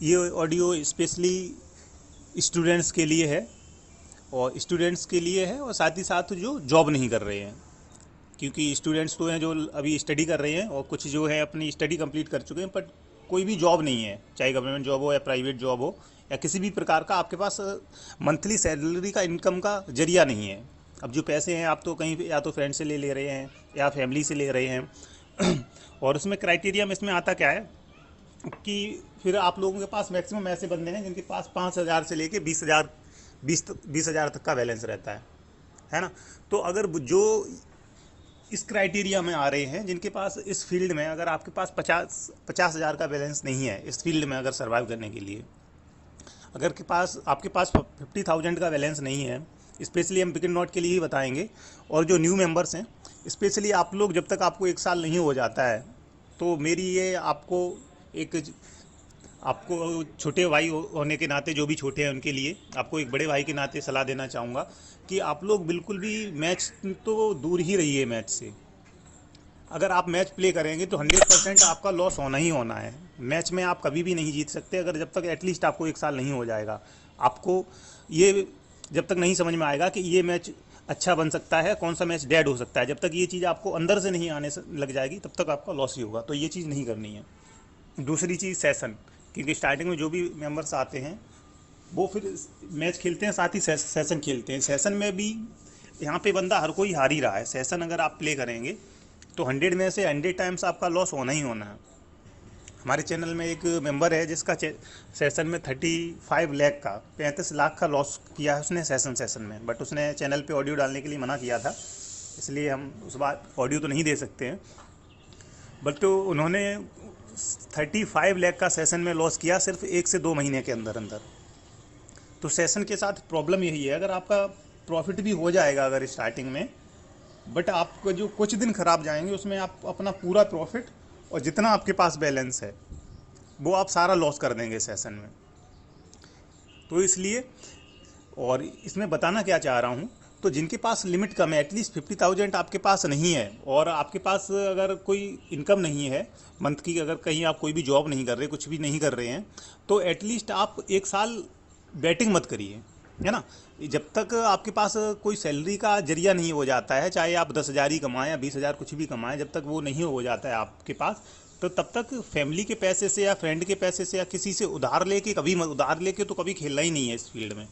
ये audio specially students के लिए है, और स्टूडेंट्स के लिए है और साथ ही साथ जो जॉब नहीं कर रहे हैं, क्योंकि स्टूडेंट्स तो हैं जो अभी स्टडी कर रहे हैं और कुछ जो है अपनी स्टडी कंप्लीट कर चुके हैं, बट कोई भी जॉब नहीं है, चाहे गवर्नमेंट जॉब हो या प्राइवेट जॉब हो या किसी भी प्रकार का आपके पास मंथली सैलरी का इनकम का जरिया नहीं है। अब जो पैसे हैं आप तो कहीं या तो फ्रेंड से ले रहे हैं या फैमिली से ले रहे हैं और उसमें क्राइटेरिया में इसमें आता क्या है कि फिर आप लोगों के पास मैक्सिमम ऐसे बंदे हैं जिनके पास 5,000 से लेके 20,000 20,000 तक का बैलेंस रहता है ना। तो अगर जो इस क्राइटेरिया में आ रहे हैं, जिनके पास इस फील्ड में अगर आपके पास 50,000 का बैलेंस नहीं है इस फील्ड में अगर सर्वाइव करने के लिए, अगर के पास आपके पास 50,000 का बैलेंस नहीं है, स्पेशली हम बिगिन नॉट के लिए ही बताएंगे, और जो न्यू मेंबर्स हैं स्पेशली आप लोग, जब तक आपको 1 साल नहीं हो जाता है, तो मेरी ये आपको छोटे भाई होने के नाते, जो भी छोटे हैं उनके लिए आपको एक बड़े भाई के नाते सलाह देना चाहूँगा कि आप लोग बिल्कुल भी मैच तो दूर ही रहिए मैच से। अगर आप मैच प्ले करेंगे तो 100% आपका लॉस होना ही होना है। मैच में आप कभी भी नहीं जीत सकते अगर जब तक एटलीस्ट आपको 1 साल नहीं हो जाएगा। आपको ये जब तक नहीं समझ में आएगा कि ये मैच अच्छा बन सकता है, कौन सा मैच डेड हो सकता है, जब तक ये चीज़ आपको अंदर से नहीं आने से लग जाएगी तब तक आपका लॉस ही होगा। तो ये चीज़ नहीं करनी है। दूसरी चीज़ सेशन, क्योंकि स्टार्टिंग में जो भी मेंबर्स आते हैं वो फिर मैच खेलते हैं, साथ ही सेशन खेलते हैं। सेशन में भी यहाँ पे बंदा हर कोई हार ही रहा है। सेशन अगर आप प्ले करेंगे तो 100 में से 100 टाइम्स आपका लॉस होना ही होना है। हमारे चैनल में एक मेंबर है जिसका सेशन में 35 लाख का 35 लाख का लॉस किया है उसने सेशन में, बट उसने चैनल पे ऑडियो डालने के लिए मना किया था, इसलिए हम उस बात ऑडियो तो नहीं दे सकते हैं। बट तो उन्होंने 35 लाख का सेशन में लॉस किया सिर्फ 1 से 2 महीने के अंदर अंदर। तो सेशन के साथ प्रॉब्लम यही है, अगर आपका प्रॉफिट भी हो जाएगा अगर स्टार्टिंग में, बट आपको जो कुछ दिन खराब जाएंगे उसमें आप अपना पूरा प्रॉफिट और जितना आपके पास बैलेंस है वो आप सारा लॉस कर देंगे सेशन में। तो इसलिए, और इसमें बताना क्या चाह रहा हूँ, तो जिनके पास लिमिट कम है, एटलीस्ट 50,000 आपके पास नहीं है और आपके पास अगर कोई इनकम नहीं है मंथ की, अगर कहीं आप कोई भी जॉब नहीं कर रहे, कुछ भी नहीं कर रहे हैं, तो एटलीस्ट आप 1 साल बैटिंग मत करिए, है ना। जब तक आपके पास कोई सैलरी का जरिया नहीं हो जाता है, चाहे आप 10,000 ही कमाएं या 20,000 कुछ भी कमाएं, जब तक वो नहीं हो जाता है आपके पास, तो तब तक फैमिली के पैसे से या फ्रेंड के पैसे से या किसी से उधार लेके तो कभी खेलना ही नहीं है इस फील्ड में।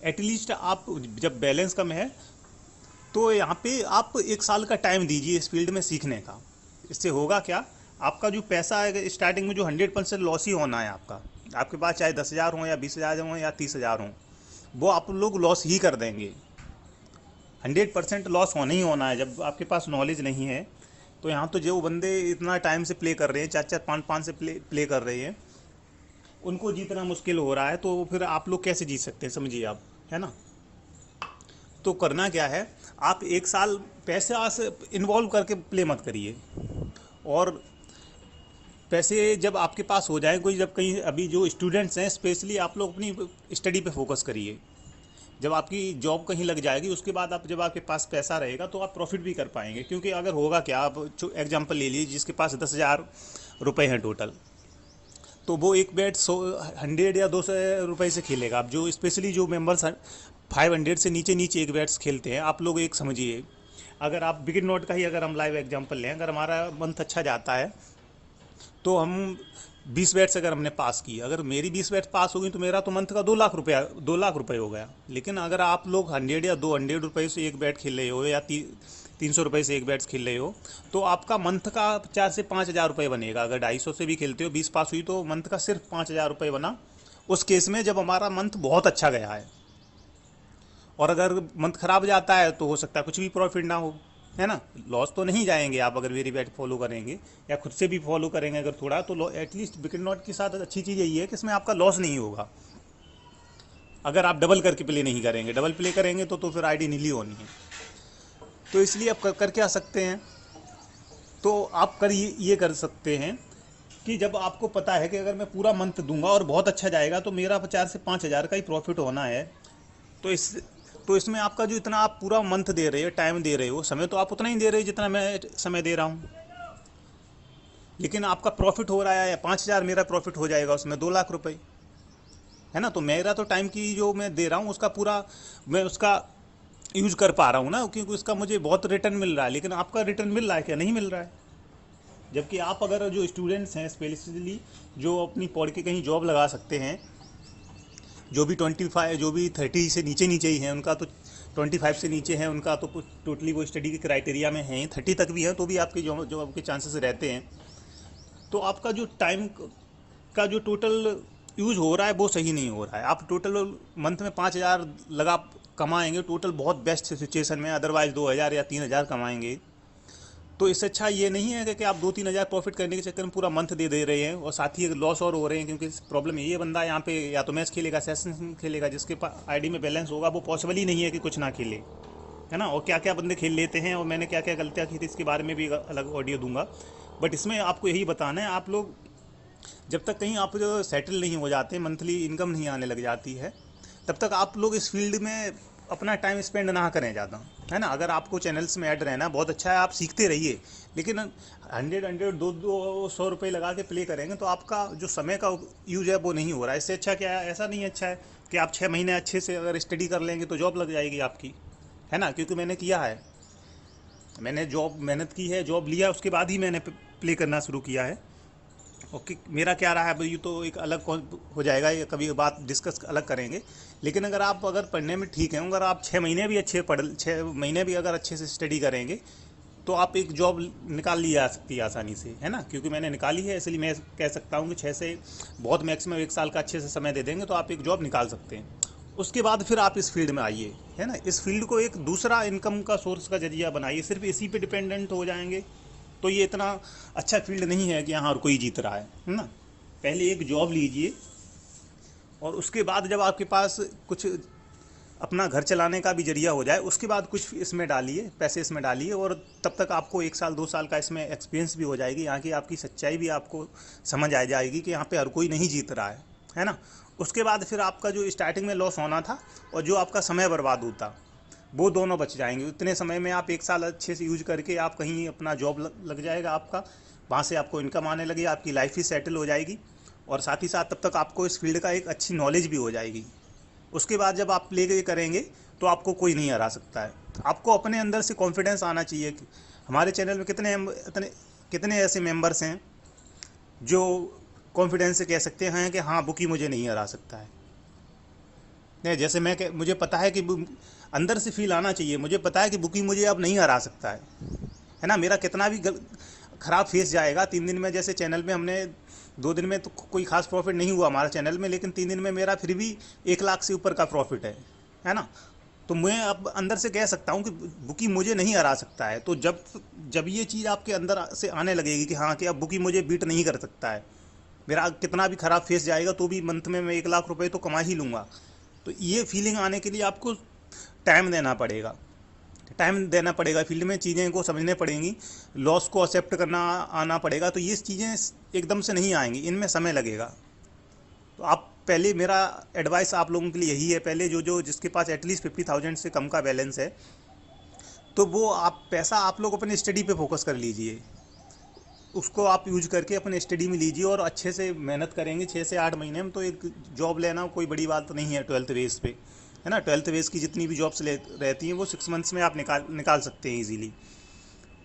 एटलीस्ट आप जब बैलेंस कम है तो यहाँ पे आप 1 साल का टाइम दीजिए इस फील्ड में सीखने का। इससे होगा क्या, आपका जो पैसा है स्टार्टिंग में जो 100% लॉस ही होना है आपके पास, चाहे 10,000 हो या 20,000 हो या 30,000 हो, वो आप लोग लॉस ही कर देंगे। 100% लॉस होना ही होना है जब आपके पास नॉलेज नहीं है। तो यहाँ तो जो बंदे इतना टाइम से प्ले कर रहे हैं, 4-4 5-5 से प्ले कर रहे हैं, उनको जीतना मुश्किल हो रहा है, तो फिर आप लोग कैसे जीत सकते हैं, समझिए आप, है ना। तो करना क्या है, आप 1 साल पैसे से इन्वॉल्व करके प्ले मत करिए, और पैसे जब आपके पास हो जाए कोई, जब कहीं अभी जो स्टूडेंट्स हैं स्पेशली, आप लोग अपनी स्टडी पे फोकस करिए। जब आपकी जॉब कहीं लग जाएगी उसके बाद जब आपके पास पैसा रहेगा तो आप प्रॉफिट भी कर पाएंगे। क्योंकि अगर होगा क्या, आप एग्जांपल ले लीजिए जिसके पास 10,000 रुपये हैं टोटल, तो वो एक बैट 100 या 200 रुपये से खेलेगा। अब जो स्पेशली जो मेंबर्स 500 से नीचे नीचे एक बैट्स खेलते हैं, आप लोग एक समझिए, अगर आप बिगिन नोट का ही अगर हम लाइव एग्जांपल लें, अगर हमारा मंथ अच्छा जाता है तो हम 20 बैट्स अगर हमने पास की, अगर मेरी 20 बैट्स पास हो गई तो मेरा तो मंथ का 2 लाख रुपये हो गया। लेकिन अगर आप लोग 100 या 200 रुपये से एक बैट खेल रहे हो या 300 रुपये से एक बैट्स खेल रहे हो, तो आपका मंथ का 4 से 5,000 रुपये बनेगा। अगर 250 से भी खेलते हो, 20 पास हुई तो मंथ का सिर्फ 5,000 रुपये बना, उस केस में जब हमारा मंथ बहुत अच्छा गया है। और अगर मंथ खराब जाता है तो हो सकता है कुछ भी प्रॉफिट ना हो, है ना। लॉस तो नहीं जाएंगे आप अगर मेरी बैट फॉलो करेंगे या खुद से भी फॉलो करेंगे अगर थोड़ा, तो एटलीस्ट बिगिन नॉट के साथ अच्छी चीज़ यही है कि इसमें आपका लॉस नहीं होगा। अगर आप डबल करके प्ले नहीं करेंगे, डबल प्ले करेंगे तो फिर आईडी नीली होनी है। तो इसलिए आप कर क्या सकते हैं, तो आप ये कर सकते हैं कि जब आपको पता है कि अगर मैं पूरा मंथ दूंगा और बहुत अच्छा जाएगा तो मेरा 4 से 5,000 का ही प्रॉफिट होना है, तो इसमें आपका जो इतना आप पूरा मंथ दे रहे हो, टाइम दे रहे हो, समय तो आप उतना ही दे रहे हो जितना मैं समय दे रहा हूँ। लेकिन आपका प्रॉफिट हो रहा है 5,000, मेरा प्रॉफिट हो जाएगा उसमें 2 लाख रुपए, है ना। तो मेरा तो टाइम की जो मैं दे रहा हूँ उसका पूरा मैं उसका यूज कर पा रहा हूँ ना, क्योंकि उसका मुझे बहुत रिटर्न मिल रहा है। लेकिन आपका रिटर्न मिल रहा है क्या? नहीं मिल रहा है। जबकि आप अगर जो स्टूडेंट्स हैं स्पेशली, जो अपनी पढ़ के कहीं जॉब लगा सकते हैं, जो भी 25, जो भी 30 से नीचे नीचे ही हैं उनका तो, 25 से नीचे हैं उनका तो टोटली वो स्टडी के क्राइटेरिया में हैं, 30 तक भी हैं तो भी आपके जॉब के चांसेस रहते हैं। तो आपका जो टाइम का जो टोटल यूज हो रहा है वो सही नहीं हो रहा है। आप टोटल मंथ में 5,000 लगा कमाएंगे टोटल, बहुत बेस्ट सिचुएशन में, अदरवाइज 2,000 या 3,000 कमाएंगे। तो इससे अच्छा ये नहीं है कि आप 2-3 हज़ार प्रॉफिट करने के चक्कर में पूरा मंथ दे रहे हैं और साथ ही लॉस और हो रहे हैं। क्योंकि प्रॉब्लम ये बंदा यहाँ पे या तो मैच खेलेगा, सेशन खेलेगा, जिसके पास आईडी में बैलेंस होगा, वो पॉसिबल ही नहीं है कि कुछ ना खेले, है ना। और क्या क्या बंदे खेल लेते हैं और मैंने क्या क्या गलतियाँ की थी इसके बारे में भी अलग ऑडियो दूंगा। बट इसमें आपको यही बताना है, आप लोग जब तक कहीं आप जो सेटल नहीं हो जाते, मंथली इनकम नहीं आने लग जाती है, तब तक आप लोग इस फील्ड में अपना टाइम स्पेंड ना करें ज़्यादा, है ना। अगर आपको चैनल्स में ऐड रहना बहुत अच्छा है, आप सीखते रहिए, लेकिन 100-200 रुपये लगा के प्ले करेंगे तो आपका जो समय का यूज है वो नहीं हो रहा है। इससे अच्छा क्या है, ऐसा नहीं अच्छा है कि आप 6 महीने अच्छे से अगर स्टडी कर लेंगे तो जॉब लग जाएगी आपकी, है ना। क्योंकि मैंने किया है, मैंने जॉब मेहनत की है, जॉब लिया, उसके बाद ही मैंने प्ले करना शुरू किया है। ओके, मेरा क्या रहा है भाई, ये तो एक अलग हो जाएगा, ये कभी बात डिस्कस अलग करेंगे। लेकिन अगर पढ़ने में ठीक है, अगर आप 6 महीने भी 6 महीने भी अगर अच्छे से स्टडी करेंगे तो आप एक जॉब निकाल ली जा सकती है आसानी से, है ना। क्योंकि मैंने निकाली है, इसलिए मैं कह सकता हूँ कि 6 से बहुत मैक्सिमम 1 साल का अच्छे से समय दे देंगे तो आप एक जॉब निकाल सकते हैं। उसके बाद फिर आप इस फील्ड में आइए, है ना। इस फील्ड को एक दूसरा इनकम का सोर्स का जरिया बनाइए। सिर्फ इसी पे डिपेंडेंट हो जाएंगे तो ये इतना अच्छा फील्ड नहीं है कि यहाँ हर कोई जीत रहा है ना। पहले एक जॉब लीजिए और उसके बाद जब आपके पास कुछ अपना घर चलाने का भी जरिया हो जाए, उसके बाद कुछ इसमें डालिए, पैसे इसमें डालिए, और तब तक आपको 1 साल 2 साल का इसमें एक्सपीरियंस भी हो जाएगी। यहाँ की आपकी सच्चाई भी आपको समझ आ जाएगी कि यहाँ पे हर कोई नहीं जीत रहा है ना। उसके बाद फिर आपका जो स्टार्टिंग में लॉस होना था और जो आपका समय बर्बाद होता, वो दोनों बच जाएंगे। उतने समय में आप 1 साल अच्छे से यूज करके आप कहीं अपना जॉब लग जाएगा आपका, वहाँ से आपको इनकम आने लगी, आपकी लाइफ ही सेटल हो जाएगी, और साथ ही साथ तब तक आपको इस फील्ड का एक अच्छी नॉलेज भी हो जाएगी। उसके बाद जब आप प्ले करेंगे तो आपको कोई नहीं हरा सकता है। आपको अपने अंदर से कॉन्फिडेंस आना चाहिए कि हमारे चैनल में कितने ऐसे मेंबर्स हैं जो कॉन्फिडेंस से कह सकते हैं कि हाँ बुकी मुझे नहीं हरा सकता है। नहीं, जैसे मुझे पता है कि अंदर से फील आना चाहिए, मुझे पता है कि बुकी मुझे अब नहीं हरा सकता है ना। मेरा कितना भी ख़राब फेस जाएगा 3 दिन में, जैसे चैनल में हमने 2 दिन में तो कोई खास प्रॉफिट नहीं हुआ हमारा चैनल में, लेकिन 3 दिन में मेरा फिर भी 1 लाख से ऊपर का प्रॉफिट है ना। तो मैं अब अंदर से कह सकता हूँ कि बुकी मुझे नहीं हरा सकता है। तो जब ये चीज़ आपके अंदर से आने लगेगी कि हाँ कि अब बुकी मुझे बीट नहीं कर सकता है, मेरा कितना भी ख़राब फेस जाएगा तो भी मंथ में मैं 1 लाख रुपए तो कमा ही लूँगा, तो ये फीलिंग आने के लिए आपको टाइम देना पड़ेगा फील्ड में, चीज़ें को समझने पड़ेंगी, लॉस को एक्सेप्ट करना आना पड़ेगा। तो ये चीज़ें एकदम से नहीं आएंगी, इनमें समय लगेगा। तो आप पहले, मेरा एडवाइस आप लोगों के लिए यही है, पहले जो जिसके पास एटलीस्ट 50,000 से कम का बैलेंस है, तो वो पैसा आप लोग अपने स्टडी पे फोकस कर लीजिए, उसको आप यूज करके अपने स्टडी में लीजिए और अच्छे से मेहनत करेंगे 6 से 8 महीने में तो एक जॉब लेना कोई बड़ी बात तो नहीं है 12th बेस पे, है ना। 12th बेस की जितनी भी जॉब्स रहती हैं वो 6 मंथ्स में आप निकाल सकते हैं इजीली।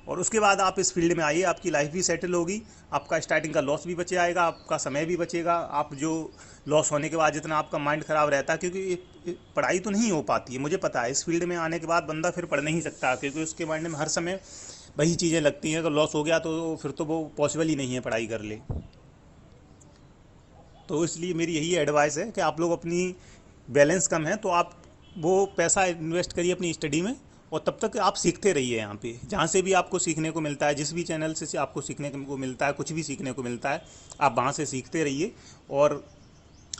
और उसके बाद आप इस फील्ड में आइए, आपकी लाइफ भी सेटल होगी, आपका स्टार्टिंग का लॉस भी बच जाएगा, आपका समय भी बचेगा। आप जो लॉस होने के बाद जितना आपका माइंड ख़राब रहता है, क्योंकि पढ़ाई तो नहीं हो पाती है, मुझे पता है। इस फील्ड में आने के बाद बंदा फिर पढ़ नहीं सकता, क्योंकि उसके माइंड में हर समय वही चीज़ें लगती हैं। अगर लॉस हो गया तो फिर तो वो पॉसिबल ही नहीं है पढ़ाई कर ले। तो इसलिए मेरी यही एडवाइस है कि आप लोग अपनी बैलेंस कम है तो आप वो पैसा इन्वेस्ट करिए अपनी स्टडी में, और तब तक आप सीखते रहिए। यहाँ पे जहाँ से भी आपको सीखने को मिलता है, जिस भी चैनल से आपको सीखने को मिलता है, कुछ भी सीखने को मिलता है, आप वहाँ से सीखते रहिए। और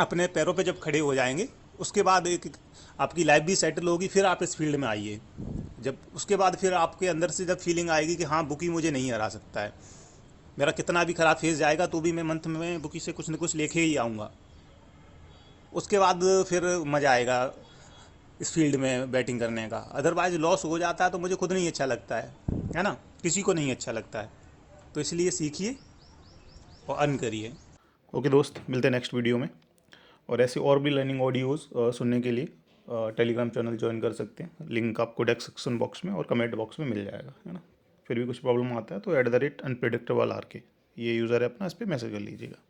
अपने पैरों पे जब खड़े हो जाएंगे उसके बाद एक आपकी लाइफ भी सेटल होगी, फिर आप इस फील्ड में आइए। जब उसके बाद फिर आपके अंदर से जब फीलिंग आएगी कि हाँ बुकी मुझे नहीं हरा सकता है, मेरा कितना भी ख़राब फेस जाएगा तो भी मैं मंथ में बुकी से कुछ न कुछ लेके ही आऊँगा, उसके बाद फिर मज़ा आएगा इस फील्ड में बैटिंग करने का। अदरवाइज लॉस हो जाता है तो मुझे खुद नहीं अच्छा लगता है ना, किसी को नहीं अच्छा लगता है। तो इसलिए सीखिए और अर्न करिए। ओके दोस्त, मिलते हैं नेक्स्ट वीडियो में। और ऐसे और भी लर्निंग ऑडियोज़ सुनने के लिए टेलीग्राम चैनल ज्वाइन कर सकते हैं। लिंक आपको डिस्क्रिप्शन बॉक्स में और कमेंट बॉक्स में मिल जाएगा, है ना। फिर भी कुछ प्रॉब्लम आता है तो @unpredictableRK ये यूज़र है अपना, इस पर मैसेज कर लीजिएगा।